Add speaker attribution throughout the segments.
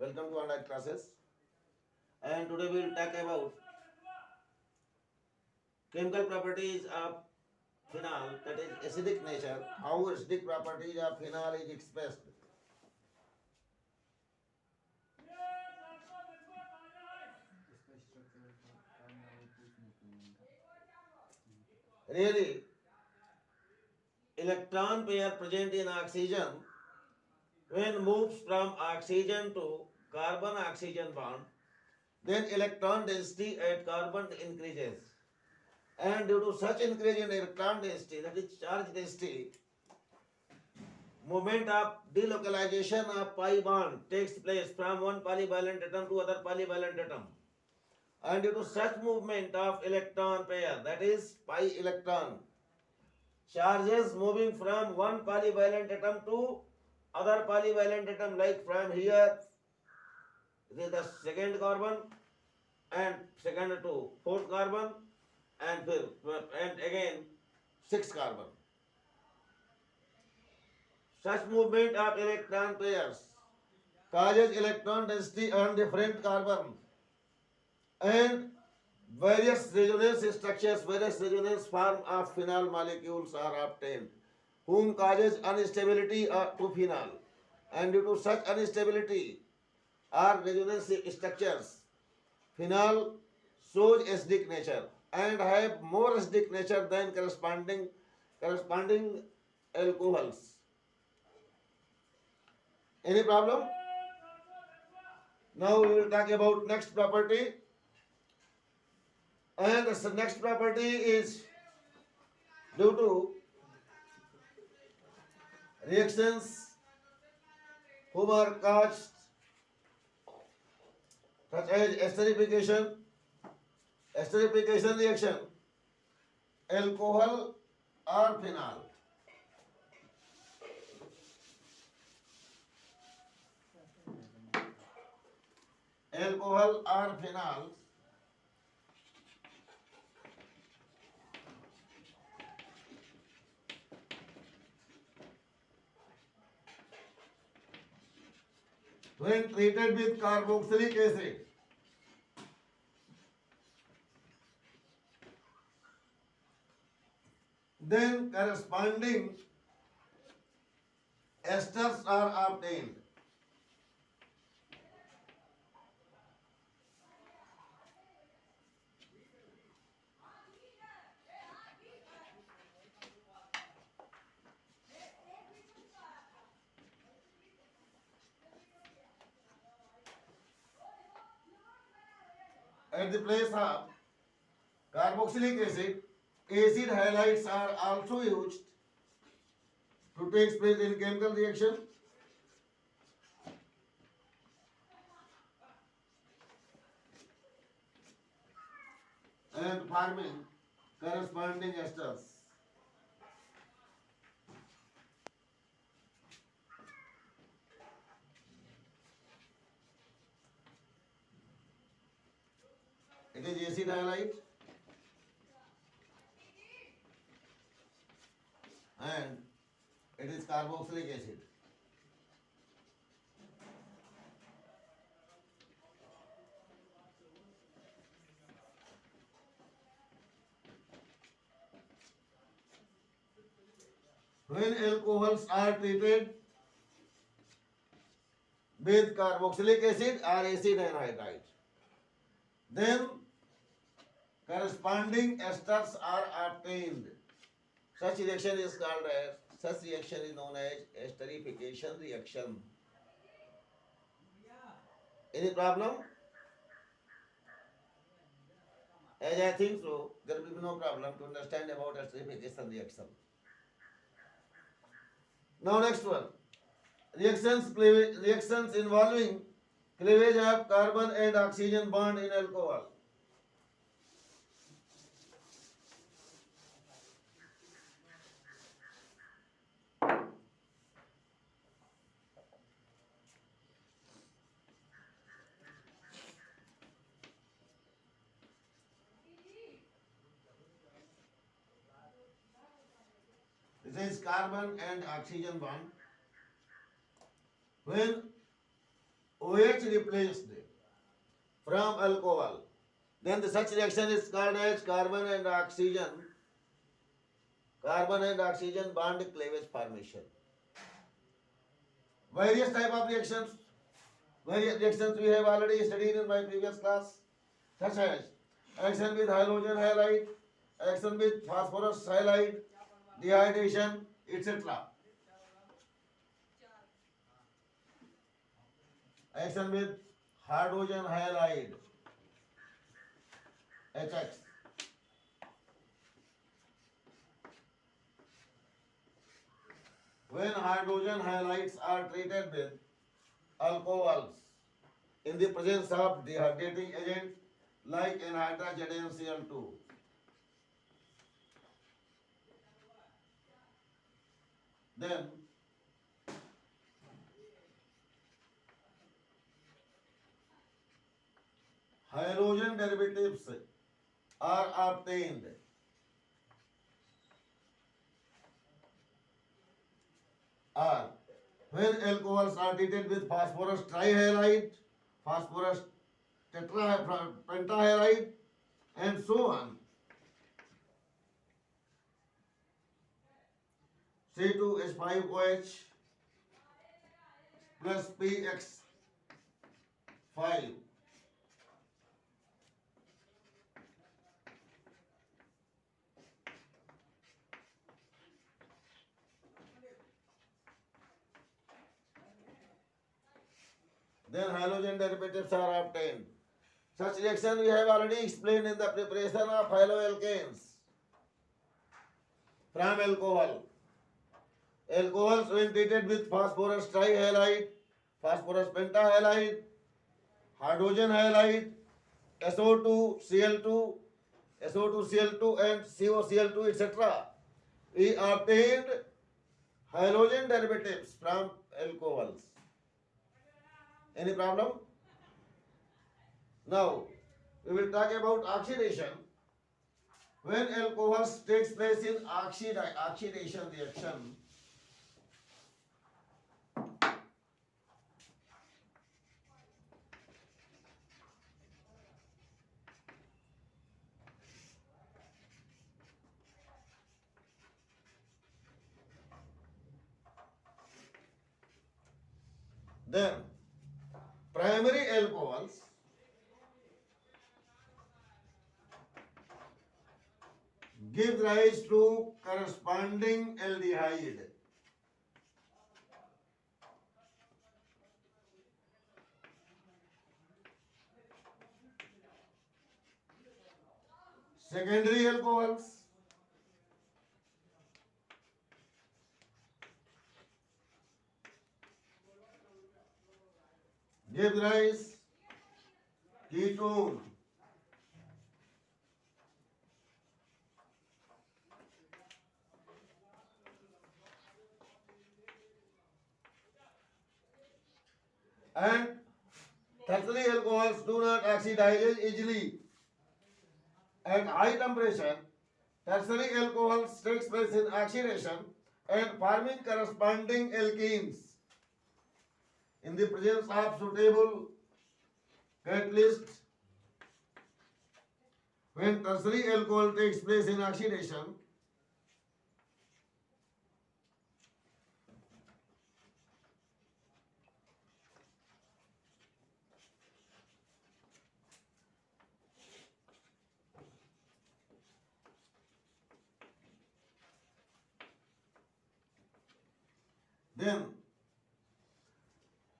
Speaker 1: Welcome to online classes. And today we will talk about chemical properties of phenol, that is acidic nature, how acidic properties of phenol is expressed. Really, electron pair present in oxygen when moves from oxygen to carbon oxygen bond, then electron density at carbon increases. And due to such increase in electron density, that is charge density, movement of delocalization of pi bond takes place from one polyvalent atom to other polyvalent atom. And due to such movement of electron pair, that is pi electron, charges moving from one polyvalent atom to other polyvalent atom, like from here, this is the second carbon, and second to fourth carbon, and again sixth carbon. Such movement of electron pairs causes electron density on different carbon, and various resonance structures, various resonance form of phenol molecules are obtained, whom causes instability to phenol. And due to such instability or resonance structures, phenol shows acidic nature and have more acidic nature than corresponding alcohols. Any problem? Now we will talk about next property. And the next property is due to reactions whom are caused such as esterification reaction, alcohol or phenol. Alcohol or phenol when treated with carboxylic acid, then corresponding esters are obtained. At the place of carboxylic acid, acid halides are also used to take place in chemical reaction. And forming corresponding esters. It is acid halide and it is carboxylic acid. When alcohols are treated with carboxylic acid or acid anhydride, then corresponding esters are obtained. Such reaction is known as esterification reaction. Any problem? As I think so, there will be no problem to understand about esterification reaction. Now next one. Reactions involving cleavage of carbon and oxygen bond in alcohol. This is carbon and oxygen bond. When OH OH replaced from alcohol. Then such reaction is called as carbon and oxygen bond cleavage formation. Various type of reactions. Various reactions we have already studied in my previous class, such as action with halogen halide, action with phosphorus halide, dehydration, etc. Action with hydrogen halide, HX. When hydrogen halides are treated with alcohols in the presence of dehydrating agent like anhydrous ZnCl2, then halogen derivatives are obtained. Are when alcohols are treated with phosphorus trihalide, phosphorus pentahalide, and so on. C2H5OH plus PX5. Then halogen derivatives are obtained. Such reaction we have already explained in the preparation of haloalkanes from alcohol. Alcohols when treated with phosphorus trihalide, phosphorus pentahalide, hydrogen halide, SO2Cl2, SO2Cl2 and COCl2, etc. We obtained halogen derivatives from alcohols. Any problem? Now, we will talk about oxidation. When alcohols takes place in oxidation reaction, then primary alcohols give rise to corresponding aldehyde. Secondary alcohols give rise ketone. And tertiary alcohols do not oxidize easily. At high temperature, tertiary alcohols takes place in oxidation and forming corresponding alkenes. In the presence of suitable catalyst, when tertiary alcohol takes place in oxidation, then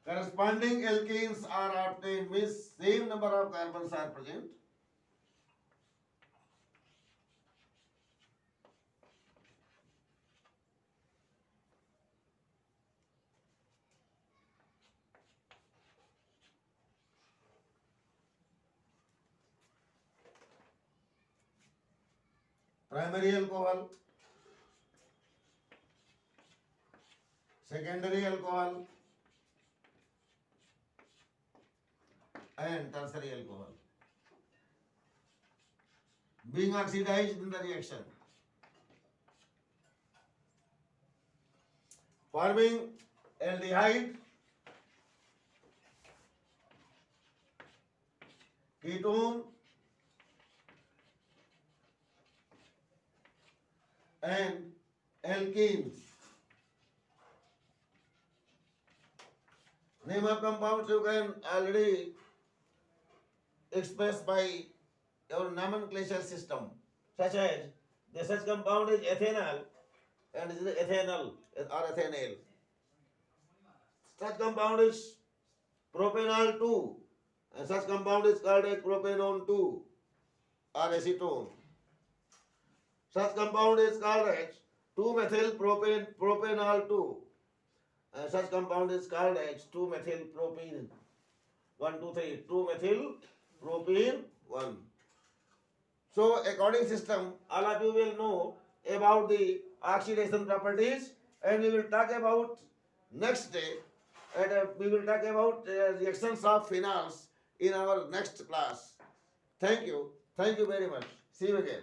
Speaker 1: corresponding alkenes are obtained, means same number of carbons are present. Primary alcohol, secondary alcohol, and tertiary alcohol being oxidized in the reaction, forming aldehyde ketone and alkenes. Name of compounds you can already express by your nomenclature system, such as the such compound is ethanol and is ethanol or ethanol. Such compound is propanol 2 and such compound is called as propanone 2 or acetone. Such compound is called as 2-methyl-propanol 2 and such compound is called as 2-methyl-propene 1, 2, 3, 2-methyl-propene 1. So according system, all of you will know about the oxidation properties, and we will talk about next day, and we will talk about reactions of phenols in our next class. Thank you very much. See you again.